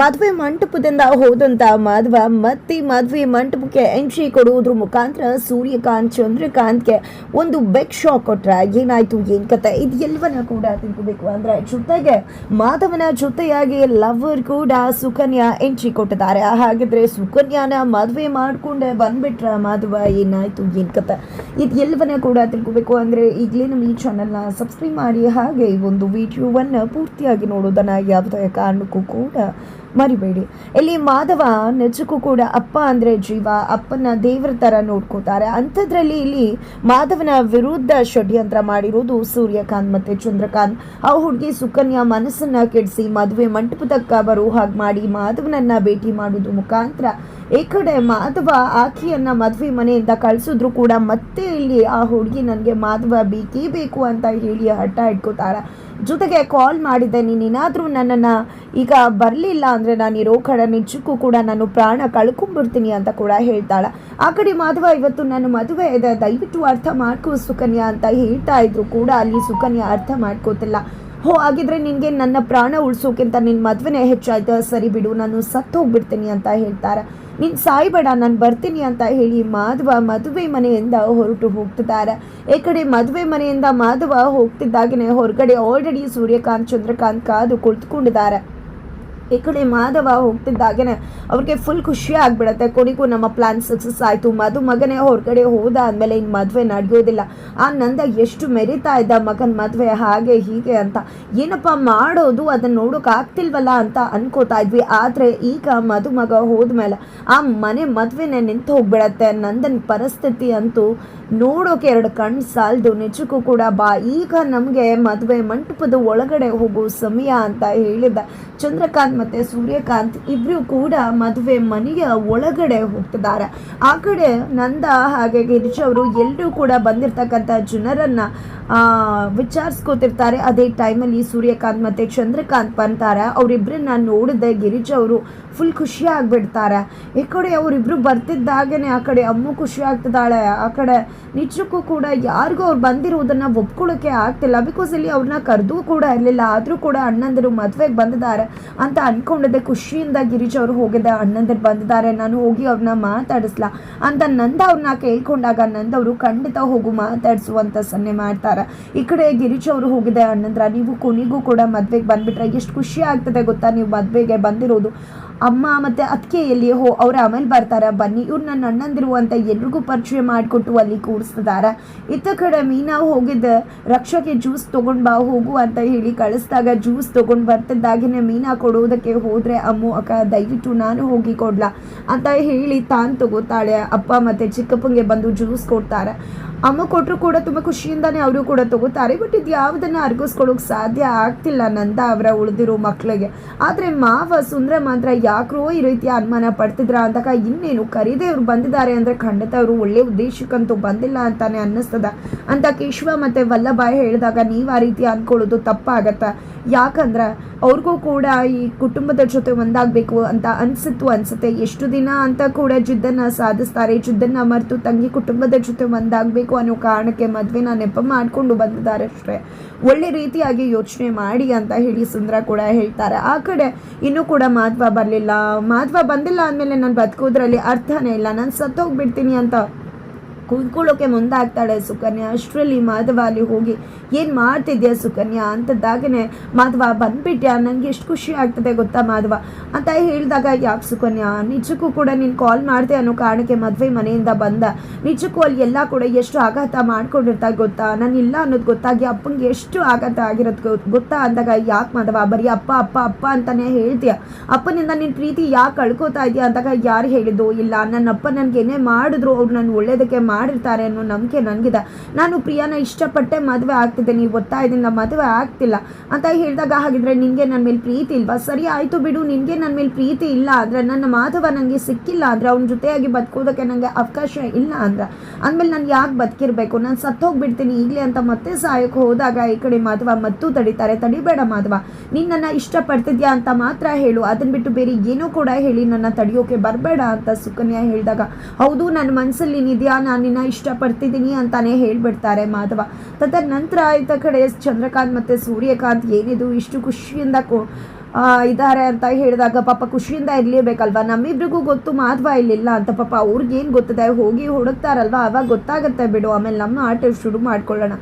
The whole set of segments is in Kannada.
ಮದುವೆ ಮಂಟಪದಿಂದ ಹೋದಂತ ಮಾಧವ ಮತ್ತೆ ಮದುವೆ ಮಂಟಪಕ್ಕೆ ಎಂಟ್ರಿ ಕೊಡುವುದ್ರ ಮುಖಾಂತರ ಸೂರ್ಯಕಾಂತ್ ಚಂದ್ರಕಾಂತ್ಗೆ ಒಂದು ಬೆಗ್ ಶಾಕ್ ಕೊಟ್ರ. ಏನಾಯ್ತು ಏನ್ ಕತೆ ಇದು ಎಲ್ಲವನ್ನ ಕೂಡ ತಿಳ್ಕೋಬೇಕು ಅಂದ್ರೆ ಜೊತೆಗೆ ಮಾಧವನ ಜೊತೆಯಾಗಿ ಲವರ್ ಕೂಡ ಸುಕನ್ಯಾ ಎಂಟ್ರಿ ಕೊಟ್ಟಿದ್ದಾರೆ. ಹಾಗಿದ್ರೆ ಸುಕನ್ಯಾನ ಮದುವೆ ಮಾಡ್ಕೊಂಡೆ ಬಂದ್ಬಿಟ್ರ ಮಾಧವ, ಏನಾಯ್ತು ಏನ್ ಕತೆ ಇದು ಎಲ್ಲವನ್ನ ಕೂಡ ತಿಳ್ಕೋಬೇಕು ಅಂದ್ರೆ ಈಗಲೇ ನಮ್ಮ ಈ ಚಾನೆಲ್ನ ಸಬ್ಸ್ಕ್ರೈಬ್ ಮಾಡಿ, ಹಾಗೆ ಈ ಒಂದು ವಿಡಿಯೋವನ್ನ ಪೂರ್ತಿಯಾಗಿ ನೋಡೋದನ್ನ ಯಾವುದೇ ಕಾರಣಕ್ಕೂ ಕೂಡ ಮರಿಬೇಡಿ. ಇಲ್ಲಿ ಮಾಧವ ನಿಜಕ್ಕೂ ಕೂಡ ಅಪ್ಪ ಅಂದ್ರೆ ಜೀವ, ಅಪ್ಪನ ದೇವರ ತರ ನೋಡ್ಕೋತಾರೆ. ಅಂಥದ್ರಲ್ಲಿ ಇಲ್ಲಿ ಮಾಧವನ ವಿರುದ್ಧ ಷಡ್ಯಂತ್ರ ಮಾಡಿರೋದು ಸೂರ್ಯಕಾಂತ್ ಮತ್ತೆ ಚಂದ್ರಕಾಂತ್. ಆ ಹುಡುಗಿ ಸುಕನ್ಯಾ ಮನಸ್ಸನ್ನ ಕೆಡಿಸಿ ಮದುವೆ ಮಂಟಪದಕ್ಕ ಬರೋ ಹಾಗೆ ಮಾಡಿ ಮಾಧವನನ್ನ ಭೇಟಿ ಮಾಡೋದು ಮುಖಾಂತರ ಈ ಕಡೆ ಮಾಧವ ಆಕೆಯನ್ನ ಮದುವೆ ಮನೆಯಿಂದ ಕಳಿಸಿದ್ರು ಕೂಡ ಮತ್ತೆ ಇಲ್ಲಿ ಆ ಹುಡುಗಿ ನನಗೆ ಮಾಧವ ಬೇಕೇ ಬೇಕು ಅಂತ ಹೇಳಿ ಹಠ ಇಟ್ಕೋತಾರ. ಜೊತೆಗೆ ಕಾಲ್ ಮಾಡಿದ್ದೆ, ನೀನೇನಾದರೂ ನನ್ನನ್ನು ಈಗ ಬರಲಿಲ್ಲ ಅಂದರೆ ನಾನು ಇರೋ ಕಡೆ ನಿಜಕ್ಕೂ ಕೂಡ ನಾನು ಪ್ರಾಣ ಕಳ್ಕೊಂಡ್ಬಿಡ್ತೀನಿ ಅಂತ ಕೂಡ ಹೇಳ್ತಾಳೆ. ಆ ಕಡೆ ಮಾಧವ ಇವತ್ತು ನನ್ನ ಮದುವೆ ಇದೆ, ದಯವಿಟ್ಟು ಅರ್ಥ ಮಾಡ್ಕೋ ಸುಕನ್ಯಾ ಅಂತ ಹೇಳ್ತಾ ಇದ್ರು ಕೂಡ ಅಲ್ಲಿ ಸುಕನ್ಯಾ ಅರ್ಥ ಮಾಡ್ಕೋತಿಲ್ಲ. ಹಾಗಿದ್ರೆ ನಿನಗೆ ನನ್ನ ಪ್ರಾಣ ಉಳಿಸೋಕ್ಕಿಂತ ನಿನ್ನ ಮದುವೆನೇ ಹೆಚ್ಚಾಯ್ತು, ಸರಿ ಬಿಡು ನಾನು ಸತ್ತು ಹೋಗ್ಬಿಡ್ತೀನಿ ಅಂತ ಹೇಳ್ತಾರೆ. ನೀನು ಸಾಯ್ಬೇಡ ನಾನು ಬರ್ತೀನಿ ಅಂತ ಹೇಳಿ ಮಾಧವ ಮದುವೆ ಮನೆಯಿಂದ ಹೊರಟು ಹೋಗ್ತಿದ್ದಾರೆ. ಈ ಕಡೆ ಮದುವೆ ಮನೆಯಿಂದ ಮಾಧವ ಹೋಗ್ತಿದ್ದಾಗನೇ ಹೊರಗಡೆ ಆಲ್ರೆಡಿ ಸೂರ್ಯಕಾಂತ್ ಚಂದ್ರಕಾಂತ್ ಕಾದು ಕುಳಿತುಕೊಂಡಿದ್ದಾರೆ. ಈ ಕಡೆ ಮಾಧವ ಹೋಗ್ತಿದ್ದಾಗೇನೆ ಅವ್ರಿಗೆ ಫುಲ್ ಖುಷಿ ಆಗ್ಬಿಡತ್ತೆ. ಕೊನೆಗೂ ನಮ್ಮ ಪ್ಲಾನ್ ಸಕ್ಸಸ್ ಆಯಿತು, ಮಗನೇ ಹೊರಗಡೆ ಹೋದ ಅಂದಮೇಲೆ ಇನ್ನು ಮದುವೆ ನಡೆಯೋದಿಲ್ಲ. ಆ ನಂದ ಎಷ್ಟು ಮೆರಿತಾ ಇದ್ದ ಮಗನ ಮದುವೆ ಹಾಗೆ ಹೀಗೆ ಅಂತ ಏನಪ್ಪ ಮಾಡೋದು ಅದನ್ನು ನೋಡೋಕೆ ಆಗ್ತಿಲ್ವಲ್ಲ ಅಂತ ಅನ್ಕೋತಾ ಇದ್ವಿ. ಆದರೆ ಈಗ ಮಗ ಹೋದ್ಮೇಲೆ ಆ ಮನೆ ಮದುವೆನೇ ನಿಂತು ಹೋಗ್ಬಿಡತ್ತೆ. ನಂದನ್ ಪರಿಸ್ಥಿತಿ ಅಂತೂ ನೋಡೋಕೆ ಎರಡು ಕಣ್ಣು ಸಾಲದು. ನಿಜಕ್ಕೂ ಕೂಡ ಬಾ ಈಗ ನಮಗೆ ಮದುವೆ ಮಂಟಪದ ಒಳಗಡೆ ಹೋಗೋ ಸಮಯ ಅಂತ ಹೇಳಿದ್ದ. ಚಂದ್ರಕಾಂತ್ ಮತ್ತೆ ಸೂರ್ಯಕಾಂತ್ ಇಬ್ರು ಕೂಡ ಮದುವೆ ಮನೆಯ ಒಳಗಡೆ ಹೋಗ್ತಿದ್ದಾರೆ. ಆ ಕಡೆ ನಂದ ಹಾಗೆ ಗಿರಿಜ್ ಅವರು ಎಲ್ಲರೂ ಕೂಡ ಬಂದಿರ್ತಕ್ಕಂಥ ಜನರನ್ನ ವಿಚಾರಿಸ್ಕೋತಿರ್ತಾರೆ. ಅದೇ ಟೈಮಲ್ಲಿ ಸೂರ್ಯಕಾಂತ್ ಮತ್ತೆ ಚಂದ್ರಕಾಂತ್ ಬರ್ತಾರೆ. ಅವರಿಬ್ಬರನ್ನ ನೋಡಿದೆ ಗಿರಿಜ್ ಅವರು ಫುಲ್ ಖುಷಿ ಆಗ್ಬಿಡ್ತಾರೆ. ಈ ಕಡೆ ಅವರಿಬ್ರು ಬರ್ತಿದ್ದಾಗೇನೆ ಆ ಕಡೆ ಅಮ್ಮ ಖುಷಿ ಆಗ್ತಿದ್ದಾಳೆ. ಆ ಕಡೆ ನಿಜಕ್ಕೂ ಕೂಡ ಯಾರಿಗೂ ಅವ್ರು ಬಂದಿರೋದನ್ನ ಒಪ್ಕೊಳ್ಳೋಕೆ ಆಗ್ತಿಲ್ಲ. ಬಿಕಾಸ್ ಇಲ್ಲಿ ಅವ್ರನ್ನ ಕರೆದು ಕೂಡ ಇರಲಿಲ್ಲ. ಆದರೂ ಕೂಡ ಅಣ್ಣಂದಿರು ಮದುವೆಗೆ ಬಂದಿದ್ದಾರೆ ಅಂತ ಅನ್ಕೊಂಡಿದ್ದೆ. ಖುಷಿಯಿಂದ ಗಿರೀಶ್ ಅವರು ಹೋಗಿದ್ದೆ, ಅಣ್ಣಂದಿರು ಬಂದಿದ್ದಾರೆ ನಾನು ಹೋಗಿ ಅವ್ರನ್ನ ಮಾತಾಡಿಸ್ಲಾ ಅಂತ ನಂದ ಅವ್ರನ್ನ ಕೇಳ್ಕೊಂಡಾಗ ನಂದವರು ಖಂಡಿತ ಹೋಗು ಮಾತಾಡಿಸುವಂತ ಸನ್ನೆ ಮಾಡ್ತಾರೆ. ಈ ಕಡೆ ಗಿರೀಶ್ ಅವರು ಹೋಗಿದೆ, ಅಣ್ಣಂದ್ರ ನೀವು ಕೊನೆಗೂ ಕೂಡ ಮದ್ವೆಗೆ ಬಂದ್ಬಿಟ್ರೆ ಎಷ್ಟು ಖುಷಿ ಆಗ್ತದೆ ಗೊತ್ತಾ, ನೀವು ಮದ್ವೆಗೆ ಬಂದಿರೋದು. ಅಮ್ಮ ಮತ್ತೆ ಅತ್ತಿಗೆಯಲ್ಲಿ ಅವ್ರ ಆಮೇಲೆ ಬರ್ತಾರೆ, ಬನ್ನಿ ಇವ್ರು ನನ್ನ ಅಣ್ಣಂದಿರು ಅಂತ ಎಲ್ರಿಗೂ ಪರಿಚಯ ಮಾಡಿಕೊಟ್ಟು ಅಲ್ಲಿ ಕೂರಿಸ್ತಿದ್ದಾರೆ. ಇತ್ತ ಕಡೆ ಮೀನಾ ಹೋಗಿದ್ದೆ, ರಕ್ಷಕ್ಕೆ ಜ್ಯೂಸ್ ತೊಗೊಂಡು ಬಾ ಹೋಗು ಅಂತ ಹೇಳಿ ಕಳಿಸಿದಾಗ ಜ್ಯೂಸ್ ತೊಗೊಂಡು ಬರ್ತಿದ್ದಾಗೇನೆ ಮೀನಾ ಕೊಡೋದಕ್ಕೆ ಹೋದರೆ ಅಮ್ಮು ಅಕ್ಕ ದಯವಿಟ್ಟು ನಾನು ಹೋಗಿ ಕೊಡ್ಲಾ ಅಂತ ಹೇಳಿ ತಾನು ತಗೋತಾಳೆ. ಅಪ್ಪ ಮತ್ತು ಚಿಕ್ಕಪ್ಪಂಗೆ ಬಂದು ಜ್ಯೂಸ್ ಕೊಡ್ತಾರೆ. ಅಮ್ಮ ಕೊಟ್ಟರು ಕೂಡ ತುಂಬ ಖುಷಿಯಿಂದಾನೇ ಅವರು ಕೂಡ ತಗೋತಾರೆ. ಬಟ್ ಇದು ಯಾವುದನ್ನು ಅರ್ಗಿಸ್ಕೊಳೋಕೆ ಸಾಧ್ಯ ಆಗ್ತಿಲ್ಲ ನಂದ ಅವರ ಉಳಿದಿರೋ ಮಕ್ಕಳಿಗೆ. ಆದರೆ ಮಾವ ಸುಂದರ ಮಾತ್ರ ಯಾಕ್ರೋ ಈ ರೀತಿಯ ಅನುಮಾನ ಪಡ್ತಿದ್ರ ಅಂದಾಗ ಇನ್ನೇನು ಕರೀದೆ ಅವ್ರು ಬಂದಿದ್ದಾರೆ ಅಂದರೆ ಖಂಡಿತ ಅವರು ಒಳ್ಳೆ ಉದ್ದೇಶಕ್ಕಂತೂ ಬಂದಿಲ್ಲ ಅಂತಾನೆ ಅನ್ನಿಸ್ತದ ಅಂತ ಕೇಶವ ಮತ್ತು ವಲ್ಲಭಾಯ್ ಹೇಳಿದಾಗ ನೀವು ಆ ರೀತಿ ಅಂದ್ಕೊಳ್ಳೋದು ತಪ್ಪಾಗತ್ತೆ. ಯಾಕಂದ್ರೆ ಅವ್ರಿಗೂ ಕೂಡ ಈ ಕುಟುಂಬದ ಜೊತೆ ಒಂದಾಗಬೇಕು ಅಂತ ಅನ್ಸುತ್ತೆ. ಎಷ್ಟು ದಿನ ಅಂತ ಕೂಡ ಜಿದ್ದನ್ನು ಸಾಧಿಸ್ತಾರೆ, ಜಿದ್ದನ್ನು ಮರೆತು ತಂಗಿ ಕುಟುಂಬದ ಜೊತೆ ಒಂದಾಗಬೇಕು ಅನ್ನೋ ಕಾರಣಕ್ಕೆ ಮದುವೆನ ನೆಪ ಮಾಡಿಕೊಂಡು ಬಂದಿದ್ದಾರೆ ಅಷ್ಟೇ. ಒಳ್ಳೆ ರೀತಿಯಾಗಿ ಯೋಚನೆ ಮಾಡಿ ಅಂತ ಹೇಳಿ ಸುಂದರ ಕೂಡ ಹೇಳ್ತಾರೆ. ಆ ಕಡೆ ಇನ್ನೂ ಕೂಡ ಮಾಧವ ಬಂದಿಲ್ಲ ಅಂದಮೇಲೆ ನಾನು ಬದುಕೋದ್ರಲ್ಲಿ ಅರ್ಥನೇ ಇಲ್ಲ, ನಾನು ಸತ್ತೋಗ್ಬಿಡ್ತೀನಿ ಅಂತ ಕೂತ್ಕೊಳ್ಳೋಕೆ ಮುಂದಾಗ್ತಾಳೆ ಸುಕನ್ಯಾ. ಅಷ್ಟರಲ್ಲಿ ಮಾಧವ ಅಲ್ಲಿ ಹೋಗಿ ಏನು ಮಾಡ್ತಿದ್ಯಾ ಸುಕನ್ಯಾ ಅಂತದ್ದಾಗೇ ಮಾಧವ ಬಂದ್ಬಿಟ್ಯಾ, ನನಗೆ ಎಷ್ಟು ಖುಷಿ ಆಗ್ತದೆ ಗೊತ್ತಾ ಮಾಧವ ಅಂತ ಹೇಳಿದಾಗ, ಯಾಕೆ ಸುಕನ್ಯಾ ನಿಜಕ್ಕೂ ಕೂಡ ನೀನು ಕಾಲ್ ಮಾಡಿದೆ ಅನ್ನೋ ಕಾರಣಕ್ಕೆ ಮದುವೆ ಮನೆಯಿಂದ ಬಂದ, ನಿಜಕ್ಕೂ ಅಲ್ಲಿ ಎಲ್ಲ ಕೂಡ ಎಷ್ಟು ಆಘಾತ ಮಾಡ್ಕೊಂಡಿರ್ತಾರೆ ಗೊತ್ತಾ, ನಾನು ಇಲ್ಲ ಅನ್ನೋದು ಗೊತ್ತಾಗಿ ಅಪ್ಪನಿಗೆ ಎಷ್ಟು ಆಘಾತ ಆಗಿರೋದು ಗೊತ್ತಾ ಅಂದಾಗ, ಯಾಕೆ ಮಾಧವ ಬರೀ ಅಪ್ಪ ಅಪ್ಪ ಅಪ್ಪ ಅಂತಾನೆ ಹೇಳ್ತೀಯ, ಅಪ್ಪನಿಂದ ನಿನ್ನ ಪ್ರೀತಿ ಯಾಕೆ ಕಳ್ಕೊತಾ ಇದೆಯಾ ಅಂದಾಗ, ಯಾರು ಹೇಳಿದ್ದು ಇಲ್ಲ ನನ್ನ ಅಪ್ಪ ನನಗೆ ಏನೇ ಮಾಡಿದ್ರು ಅವ್ರು ನಾನು ಒಳ್ಳೇದಕ್ಕೆ ಮಾಡಿರ್ತಾರೆ ಅನ್ನೋ ನಂಬಿಕೆ ನನಗಿದೆ. ನಾನು ಪ್ರಿಯಾನ ಇಷ್ಟಪಟ್ಟೆ ಮದುವೆ ಆಗ್ತಿದ್ದೆ, ನೀವು ಒತ್ತಾಯದಿಂದ ಮದುವೆ ಆಗ್ತಿಲ್ಲ ಅಂತ ಹೇಳಿದಾಗ, ಹಾಗಿದ್ರೆ ನಿನಗೆ ನನ್ನ ಮೇಲೆ ಪ್ರೀತಿ ಇಲ್ವಾ, ಸರಿ ಆಯಿತು ಬಿಡು, ನಿನಗೆ ನನ್ನ ಮೇಲೆ ಪ್ರೀತಿ ಇಲ್ಲ ಅಂದರೆ ನನ್ನ ಮಾಧವ ನನಗೆ ಸಿಕ್ಕಿಲ್ಲ ಅಂದರೆ ಅವನ ಜೊತೆಯಾಗಿ ಬದುಕೋದಕ್ಕೆ ನನಗೆ ಅವಕಾಶ ಇಲ್ಲ ಅಂದಮೇಲೆ ನಾನು ಯಾಕೆ ಬದುಕಿರಬೇಕು, ನಾನು ಸತ್ತೋಗ್ಬಿಡ್ತೀನಿ ಈಗಲೇ ಅಂತ ಮತ್ತೆ ಸಾಯಕ್ಕೆ ಹೋದಾಗ ಈ ಕಡೆ ಮಾಧವ ಮತ್ತೂ ತಡಿತಾರೆ. ತಡಿಬೇಡ ಮಾಧವ, ನೀನು ನನ್ನ ಇಷ್ಟಪಡ್ತಿದ್ಯಾ ಅಂತ ಮಾತ್ರ ಹೇಳು, ಅದನ್ನ ಬಿಟ್ಟು ಬೇರೆ ಏನೂ ಕೂಡ ಹೇಳಿ ನನ್ನ ತಡಿಯೋಕೆ ಬರಬೇಡ ಅಂತ ಸುಕನ್ಯಾ ಹೇಳಿದಾಗ, ಹೌದು ನನ್ನ ಮನಸ್ಸಲ್ಲಿ ಏನಿದೆಯಾ ನಾನು ನಿನ್ನ ಇಷ್ಟಪಡ್ತಿದ್ದೀನಿ ಅಂತಾನೆ ಹೇಳ್ಬಿಡ್ತಾರೆ ಮಾಧವ. ತದನಂತರ ಆಯ್ತ ಕಡೆ ಚಂದ್ರಕಾಂತ್ ಮತ್ತು ಸೂರ್ಯಕಾಂತ್ ಏನಿದು ಇಷ್ಟು ಖುಷಿಯಿಂದ ಇದ್ದಾರೆ ಅಂತ ಹೇಳಿದಾಗ ಪಾಪ ಖುಷಿಯಿಂದ ಇರಲೇಬೇಕಲ್ವ. ನಮ್ಮಿಬ್ರಿಗೂ ಗೊತ್ತು ಮಾಧವ ಇಲ್ಲಿಲ್ಲ ಅಂತ. ಪಾಪ ಅವ್ರಿಗೇನು ಗೊತ್ತಿದೆ, ಹೋಗಿ ಹುಡುಕ್ತಾರಲ್ವ, ಅವಾಗ ಗೊತ್ತಾಗುತ್ತೆ ಬಿಡು, ಆಮೇಲೆ ನಮ್ಮ ಆಟ ಶುರು ಮಾಡ್ಕೊಳ್ಳೋಣ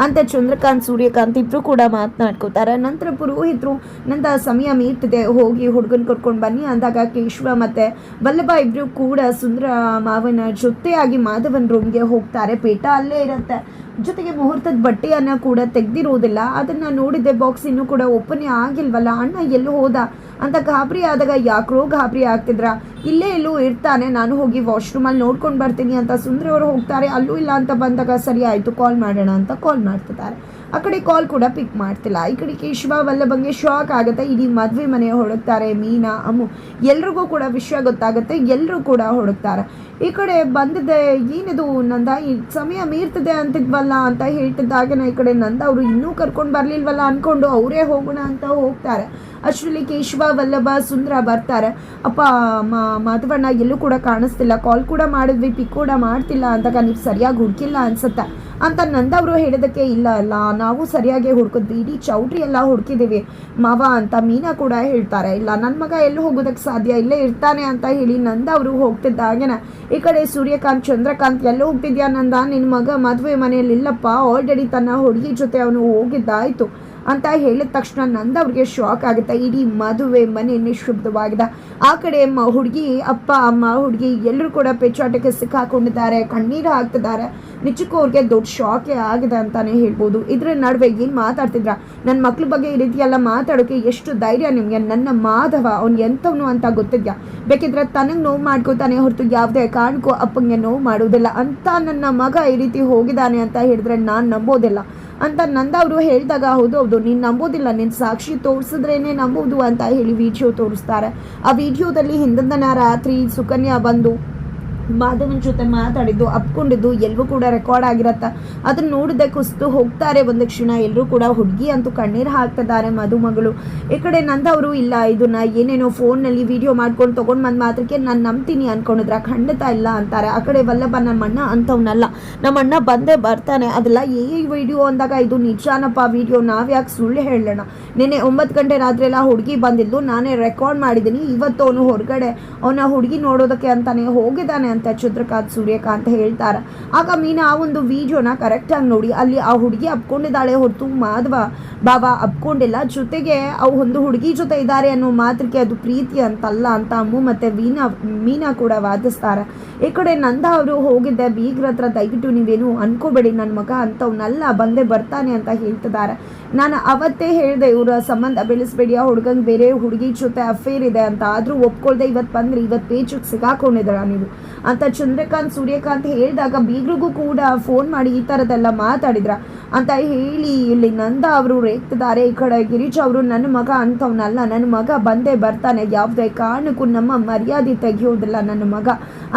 ಅಂತ ಚಂದ್ರಕಾಂತ್ ಸೂರ್ಯಕಾಂತ್ ಇಬ್ಬರು ಕೂಡ ಮಾತನಾಡ್ಕೋತಾರೆ. ನಂತರ ಪುರೋಹಿತರು ನಂದ ಸಮಯ ಮೀರ್ತಿದೆ, ಹೋಗಿ ಹುಡುಗನ ಕರ್ಕೊಂಡು ಬನ್ನಿ ಅಂದಾಗ ಕೇಶವ ಮತ್ತು ವಲ್ಲಭ ಇಬ್ಬರು ಕೂಡ ಸುಂದರ ಮಾವನ ಜೊತೆಯಾಗಿ ಮಾಧವನ್ ರೂಮ್ಗೆ ಹೋಗ್ತಾರೆ. ಪೇಟ ಅಲ್ಲೇ ಇರುತ್ತೆ, ಜೊತೆಗೆ ಮುಹೂರ್ತದ ಬಟ್ಟೆಯನ್ನು ಕೂಡ ತೆಗ್ದಿರೋದಿಲ್ಲ. ಅದನ್ನು ನೋಡಿದ್ದೆ, ಬಾಕ್ಸ್ ಇನ್ನೂ ಕೂಡ ಓಪನೇ ಆಗಿಲ್ವಲ್ಲ, ಅಣ್ಣ ಎಲ್ಲೂ ಹೋದ ಅಂತ ಗಾಬರಿ ಆದಾಗ ಯಾಕ್ರೋ ಗಾಬರಿ ಆಗ್ತಿದ್ರ, ಇಲ್ಲೇ ಎಲ್ಲೂ ಇರ್ತಾನೆ, ನಾನು ಹೋಗಿ ವಾಶ್ರೂಮಲ್ಲಿ ನೋಡ್ಕೊಂಡು ಬರ್ತೀನಿ ಅಂತ ಸುಂದರ ಅವರು ಹೋಗ್ತಾರೆ. ಅಲ್ಲೂ ಇಲ್ಲ ಅಂತ ಬಂದಾಗ ಸರಿ ಆಯಿತು ಕಾಲ್ ಮಾಡೋಣ ಅಂತ ಕಾಲ್ ಮಾಡ್ತಿದ್ದಾರೆ. ಆ ಕಡೆ ಕಾಲ್ ಕೂಡ ಪಿಕ್ ಮಾಡ್ತಿಲ್ಲ. ಈ ಕಡೆ ಕೇಶವ ವಲ್ಲಭಂಗೆ ಶಾಕ್ ಆಗುತ್ತೆ. ಇಡೀ ಮದುವೆ ಮನೆ ಹುಡುಕ್ತಾರೆ, ಮೀನಾ ಅಮ್ಮು ಎಲ್ರಿಗೂ ಕೂಡ ವಿಷಯ ಗೊತ್ತಾಗುತ್ತೆ, ಎಲ್ಲರೂ ಕೂಡ ಹುಡುಕ್ತಾರೆ. ಈ ಕಡೆ ಬಂದಿದ್ದೆ, ಏನಿದು ನಂದ ಈ ಸಮಯ ಮೀರ್ತಿದೆ ಅಂತಿದ್ವಲ್ಲ ಅಂತ ಹೇಳ್ತಿದ್ದಾಗನ ಈ ಕಡೆ ನಂದ ಅವರು ಇನ್ನೂ ಕರ್ಕೊಂಡು ಬರಲಿಲ್ವಲ್ಲ ಅಂದ್ಕೊಂಡು ಅವರೇ ಹೋಗೋಣ ಅಂತ ಹೋಗ್ತಾರೆ. ಅಷ್ಟರಲ್ಲಿ ಕೇಶವ ವಲ್ಲಭ ಸುಂದರ ಬರ್ತಾರೆ. ಅಪ್ಪ ಮಾಧವಣ್ಣ ಎಲ್ಲೂ ಕೂಡ ಕಾಣಿಸ್ತಿಲ್ಲ, ಕಾಲ್ ಕೂಡ ಮಾಡಿದ್ವಿ, ಪಿಕ್ ಕೂಡ ಮಾಡ್ತಿಲ್ಲ ಅಂದಾಗ ನೀವು ಸರಿಯಾಗಿ ಹುಡುಕಿಲ್ಲ ಅನ್ಸುತ್ತೆ ಅಂತ ನಂದ ಅವರು ಹೇಳಿದಕ್ಕೆ ಇಲ್ಲ ಅಲ್ಲ ನಾವು ಸರಿಯಾಗಿ ಹುಡುಕಿದ್ವಿ, ಇಡೀ ಚೌಟ್ರಿ ಎಲ್ಲ ಹುಡುಕಿದ್ದೀವಿ ಮಾವ ಅಂತ ಮೀನಾ ಕೂಡ ಹೇಳ್ತಾರೆ. ಇಲ್ಲ ನನ್ನ ಮಗ ಎಲ್ಲೂ ಹೋಗೋದಕ್ಕೆ ಸಾಧ್ಯ, ಇಲ್ಲೇ ಇರ್ತಾನೆ ಅಂತ ಹೇಳಿ ನಂದ ಅವರು ಹೋಗ್ತಿದ್ದಾಗೇನ ಈ ಕಡೆ ಸೂರ್ಯಕಾಂತ್ ಚಂದ್ರಕಾಂತ್ ಎಲ್ಲೋ ಹೋಗ್ತಿದ್ಯಾ ನಂದ, ನಿನ್ನ ಮಗ ಮದುವೆ ಮನೆಯಲ್ಲಿ ಇಲ್ಲಪ್ಪ, ಆಲ್ರೆಡಿ ತನ್ನ ಹುಡುಗಿ ಜೊತೆ ಅವನು ಹೋಗಿದ್ದಾಯ್ತು ಅಂತ ಹೇಳಿದ ತಕ್ಷಣ ನಂದ ಅವ್ರಿಗೆ ಶಾಕ್ ಆಗುತ್ತೆ. ಇಡೀ ಮದುವೆ ಮನೆ ನಿಶಬ್ದವಾಗಿದೆ. ಆ ಕಡೆ ಹುಡುಗಿ ಅಪ್ಪ ಅಮ್ಮ ಹುಡುಗಿ ಎಲ್ಲರೂ ಕೂಡ ಪೆಚ್ಚಾಟಕ್ಕೆ ಸಿಕ್ಕಾಕೊಂಡಿದ್ದಾರೆ, ಕಣ್ಣೀರು ಹಾಕ್ತಿದ್ದಾರೆ. ನಿಜಕ್ಕೂ ಅವ್ರಿಗೆ ದೊಡ್ಡ ಶಾಕೇ ಆಗಿದೆ ಅಂತಾನೆ ಹೇಳ್ಬೋದು. ಇದ್ರ ನಡುವೆ ಏನು ಮಾತಾಡ್ತಿದ್ರ, ನನ್ನ ಮಕ್ಳ ಬಗ್ಗೆ ಈ ರೀತಿ ಎಲ್ಲ ಮಾತಾಡೋಕೆ ಎಷ್ಟು ಧೈರ್ಯ ನಿಮಗೆ, ನನ್ನ ಮಾಧವ ಅವ್ನು ಎಂಥವನು ಅಂತ ಗೊತ್ತಿದ್ಯಾ, ಬೇಕಿದ್ರೆ ತನಗೆ ನೋವು ಮಾಡ್ಕೋತಾನೆ ಹೊರತು ಯಾವುದೇ ಕಾರಣಕ್ಕೂ ಅಪ್ಪಂಗೆ ನೋವು ಮಾಡೋದಿಲ್ಲ ಅಂತ ನನ್ನ ಮಗ ಈ ರೀತಿ ಹೋಗಿದ್ದಾನೆ ಅಂತ ಹೇಳಿದ್ರೆ ನಾನು ನಂಬೋದಿಲ್ಲ ಅಂತ ನಂದ ಅವರು ಹೇಳಿದಾಗ ಹೌದು ನೀನು ನಂಬೋದಿಲ್ಲ, ನಿನ್ನ ಸಾಕ್ಷಿ ತೋರಿಸಿದ್ರೇನೆ ನಂಬೋದು ಅಂತ ಹೇಳಿ ವಿಡಿಯೋ ತೋರಿಸ್ತಾರೆ. ಆ ವಿಡಿಯೋದಲ್ಲಿ ಹಿಂದಿನ ರಾತ್ರಿ ಸುಕನ್ಯಾ ಬಂದು ಮಾಧವನ ಜೊತೆ ಮಾತಾಡಿದ್ದು ಅಪ್ಕೊಂಡಿದ್ದು ಎಲ್ಲವೂ ಕೂಡ ರೆಕಾರ್ಡ್ ಆಗಿರತ್ತೆ. ಅದನ್ನು ನೋಡಿದೆ ಕುಸಿದು ಹೋಗ್ತಾರೆ. ಒಂದು ಕ್ಷಣ ಎಲ್ಲರೂ ಕೂಡ ಹುಡುಗಿ ಅಂತೂ ಕಣ್ಣೀರು ಹಾಕ್ತಿದ್ದಾರೆ ಮದುಮಗಳು. ಈ ಕಡೆ ನಂದ ಅವರು ಇಲ್ಲ ಇದನ್ನ ಏನೇನೋ ಫೋನ್ನಲ್ಲಿ ವಿಡಿಯೋ ಮಾಡ್ಕೊಂಡು ತೊಗೊಂಡು ಬಂದು ಮಾತ್ರಕ್ಕೆ ನಾನು ನಂಬ್ತೀನಿ ಅಂದ್ಕೊಂಡಿದ್ರ, ಖಂಡಿತ ಇಲ್ಲ ಅಂತಾರೆ. ಆ ಕಡೆ ವಲ್ಲಭ ನಮ್ಮ ಅಣ್ಣ ಅಂಥವ್ನಲ್ಲ, ನಮ್ಮ ಅಣ್ಣ ಬಂದೇ ಬರ್ತಾನೆ, ಅದೆಲ್ಲ ವಿಡಿಯೋ ಅಂದಾಗ ಇದು ನಿಜಾನಪ್ಪ ವಿಡಿಯೋ, ನಾವ್ಯಾಕೆ ಸುಳ್ಳು ಹೇಳೋಣ, ನಿನ್ನೆ 9 ಗಂಟೆ ರಾತ್ರಿ ಎಲ್ಲ ಹುಡುಗಿ ಬಂದಿದ್ದು ನಾನೇ ರೆಕಾರ್ಡ್ ಮಾಡಿದ್ದೀನಿ, ಇವತ್ತು ಅವನು ಹೊರಗಡೆ ಅವನ ಹುಡುಗಿ ನೋಡೋದಕ್ಕೆ ಅಂತಾನೆ ಹೋಗಿದ್ದಾನೆ ಅಂತ ಚಂದ್ರಕಾಂತ್ ಸೂರ್ಯಕಾಂತ್ ಹೇಳ್ತಾರೆ. ಆಗ ಮೀನಾ ಆ ಒಂದು ವಿಡಿಯೋನ ಕರೆಕ್ಟಾಗಿ ನೋಡಿ ಅಲ್ಲಿ ಆ ಹುಡುಗಿ ಅಪ್ಕೊಂಡಿದ್ದಾಳೆ ಹೊರತು ಮಾಧವ ಬಾಬಾ ಅಪ್ಕೊಂಡಿಲ್ಲ, ಜೊತೆಗೆ ಅವು ಒಂದು ಹುಡುಗಿ ಜೊತೆ ಇದ್ದಾರೆ ಅನ್ನೋ ಮಾತ್ರಕ್ಕೆ ಅದು ಪ್ರೀತಿ ಅಂತಲ್ಲ ಅಂತ ಅಮ್ಮು ಮತ್ತು ಮೀನಾ ಕೂಡ ವಾದಿಸ್ತಾರೆ. ಈ ಕಡೆ ನಂದ ಅವರು ಹೋಗಿದ್ದೆ ಬೀಗ್ರ ಹತ್ರ, ದಯವಿಟ್ಟು ನೀವೇನು ಅನ್ಕೋಬೇಡಿ, ನನ್ನ ಮಗ ಅಂಥವ್ನಲ್ಲ, ಬಂದೇ ಬರ್ತಾನೆ ಅಂತ ಹೇಳ್ತಿದ್ದಾರೆ. ನಾನು ಅವತ್ತೇ ಹೇಳಿದೆ ಇವರ ಸಂಬಂಧ ಬೆಳೆಸಬೇಡಿ, ಆ ಹುಡುಗಂಗೆ ಬೇರೆ ಹುಡುಗಿ ಜೊತೆ ಅಫೇರ್ ಇದೆ ಅಂತ, ಆದರೂ ಒಪ್ಕೊಳ್ದೆ ಇವತ್ತು ಬಂದರೆ ಇವತ್ತು ಪೇಚಿಗೆ ಸಿಗಾಕೊಂಡಿದ್ದೀರ ನೀವು ಅಂತ ಚಂದ್ರಕಾಂತ್ ಸೂರ್ಯಕಾಂತ್ ಹೇಳಿದಾಗ ಬೀಗ್ರಿಗೂ ಕೂಡ ಫೋನ್ ಮಾಡಿ ಈ ಥರದ್ದೆಲ್ಲ ಮಾತಾಡಿದ್ರ ಅಂತ ಹೇಳಿ ಇಲ್ಲಿ ನಂದ ಅವರು ರೇಗ್ತಿದ್ದಾರೆ. ಈ ಕಡೆ ಗಿರೀಶ್ ಅವರು ನನ್ನ ಮಗ ಅಂಥವ್ನಲ್ಲ, ನನ್ನ ಮಗ ಬಂದೇ ಬರ್ತಾನೆ, ಯಾವುದೇ ಕಾರಣಕ್ಕೂ ನಮ್ಮ ಮರ್ಯಾದೆ ತೆಗೆಯೋದಿಲ್ಲ ನನ್ನ ಮಗ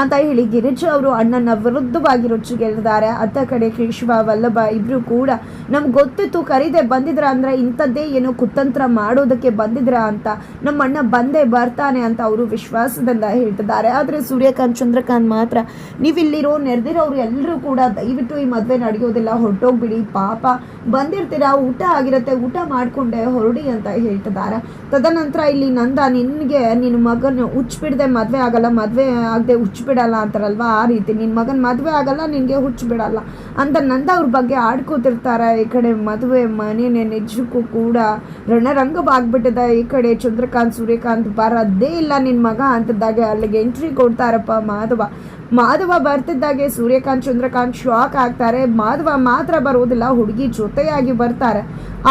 ಅಂತ ಹೇಳಿ ಗಿರೀಶ್ ಅವರು ಅಣ್ಣನ ವಿರುದ್ಧವಾಗಿ ರುಚಿಗೆಳಿದ್ದಾರೆ. ಅತ್ತ ಕಡೆ ಕೇಶವ ವಲ್ಲಭ ಇಬ್ಬರು ಕೂಡ ನಮ್ಗೆ ಗೊತ್ತಿತ್ತು ಕರೀದೆ ಬಂದಿದ್ರ ಅಂದರೆ ಇಂಥದ್ದೇ ಏನೋ ಕುತಂತ್ರ ಮಾಡೋದಕ್ಕೆ ಬಂದಿದ್ರ ಅಂತ, ನಮ್ಮ ಅಣ್ಣ ಬಂದೇ ಬರ್ತಾನೆ ಅಂತ ಅವರು ವಿಶ್ವಾಸದಿಂದ ಹೇಳ್ತಿದ್ದಾರೆ. ಆದರೆ ಸೂರ್ಯಕಾಂತ್ ಚಂದ್ರಕಾಂತ್ ಮಾತ್ರ ನೀವಿಲ್ಲಿರೋ ನೆರೆದಿರೋರು ಎಲ್ಲರೂ ಕೂಡ ದಯವಿಟ್ಟು ಈ ಮದುವೆ ನಡೆಯೋದಿಲ್ಲ, ಹೊರಟೋಗ್ಬಿಡಿ, ಪಾಪ ಬಂದಿರ್ತೀರಾ, ಊಟ ಆಗಿರುತ್ತೆ, ಊಟ ಮಾಡಿಕೊಂಡೆ ಹೊರಡಿ ಅಂತ ಹೇಳ್ತಿದ್ದಾರೆ. ತದನಂತರ ಇಲ್ಲಿ ನಂದ ನಿನಗೆ ನಿನ್ನ ಮಗನ ಹುಚ್ಚಿಬಿಡದೆ ಮದುವೆ ಆಗಲ್ಲ, ಮದುವೆ ಆಗದೆ ಹುಚ್ಚಿಬಿಡಲ್ಲ ಅಂತಾರಲ್ವ, ಆ ರೀತಿ ನಿನ್ನ ಮಗನ ಮದುವೆ ಆಗಲ್ಲ, ನಿನಗೆ ಹುಚ್ಚಿಬಿಡಲ್ಲ ಅಂತ ನಂದ ಅವ್ರ ಬಗ್ಗೆ ಆಡ್ಕೋತಿರ್ತಾರೆ. ಈ ಕಡೆ ಮದುವೆ ಮನೇನೆ ನಿಜಕ್ಕೂ ಕೂಡ ರಣರಂಗವಾಗ್ಬಿಟ್ಟಿದೆ. ಈ ಕಡೆ ಚಂದ್ರಕಾಂತ್ ಸೂರ್ಯಕಾಂತ್ ಬರೋದೇ ಇಲ್ಲ ನಿನ್ನ ಮಗ ಅಂತಿದ್ದಾಗ ಅಲ್ಲಿಗೆ ಎಂಟ್ರಿ ಕೊಡ್ತಾರಪ್ಪ ಮಾಧವ ಬರ್ತಿದ್ದಾಗೆ ಸೂರ್ಯಕಾಂತ್ ಚಂದ್ರಕಾಂತ್ ಶಾಕ್ ಆಗ್ತಾರೆ. ಮಾಧವ ಮಾತ್ರ ಬರೋದಿಲ್ಲ, ಹುಡುಗಿ ಜೊತೆಯಾಗಿ ಬರ್ತಾರೆ.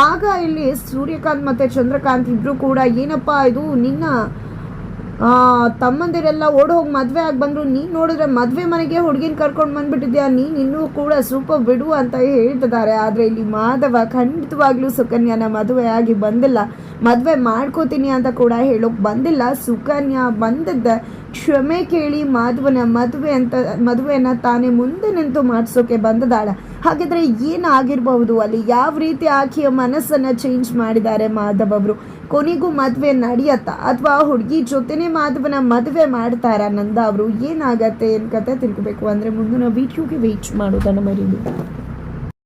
ಆಗ ಇಲ್ಲಿ ಸೂರ್ಯಕಾಂತ್ ಮತ್ತು ಚಂದ್ರಕಾಂತ್ ಇಬ್ಬರು ಕೂಡ ಏನಪ್ಪ ಇದು ನಿನ್ನ ತಮ್ಮಂದಿರೆಲ್ಲ ಓಡ್ ಹೋಗಿ ಮದುವೆ ಆಗಿ ಬಂದರು, ನೀನು ನೋಡಿದ್ರೆ ಮದುವೆ ಮನೆಗೆ ಹುಡುಗಿನ ಕರ್ಕೊಂಡು ಬಂದುಬಿಟ್ಟಿದ್ಯಾ, ನೀನು ಇನ್ನೂ ಕೂಡ ಸೂಪರ್ ಬಿಡು ಅಂತ ಹೇಳ್ತಿದ್ದಾರೆ. ಆದರೆ ಇಲ್ಲಿ ಮಾಧವ ಖಂಡಿತವಾಗ್ಲೂ ಸುಕನ್ಯಾನ ಮದುವೆ ಆಗಿ ಬಂದಿಲ್ಲ, ಮದುವೆ ಮಾಡ್ಕೋತೀನಿ ಅಂತ ಕೂಡ ಹೇಳೋಕೆ ಬಂದಿಲ್ಲ. ಸುಕನ್ಯಾ ಬಂದಿದ್ದೆ ಕ್ಷಮೆ ಕೇಳಿ ಮಾಧವನ ಮದುವೆಯನ್ನು ತಾನೇ ಮುಂದೆ ನಿಂತು ಮಾಡಿಸೋಕೆ ಬಂದಿದ್ದಾಳೆ. ಹಾಗಿದ್ರೆ ಏನಾಗಿರ್ಬಹುದು ಅಲ್ಲಿ, ಯಾವ ರೀತಿ ಆಕೆಯ ಮನಸ್ಸನ್ನು ಚೇಂಜ್ ಮಾಡಿದ್ದಾರೆ ಮಾಧವ್ ಅವರು, ಕೊನೆಗೂ ಮದುವೆ ನಡೆಯತ್ತಾ ಅಥವಾ ಹುಡುಗಿ ಜೊತೆನೇ ಮಾಧವನ ಮದುವೆ ಮಾಡ್ತಾರ ನಂದ ಅವರು, ಏನಾಗತ್ತೆ ಏನು ಕತೆ ತಿಳ್ಕೊಬೇಕು ಅಂದರೆ ಮುಂದಿನ ವಿಡಿಯೋಗೆ ವೇಟ್ ಮಾಡೋದನ್ನು ಮರೀಲಿ.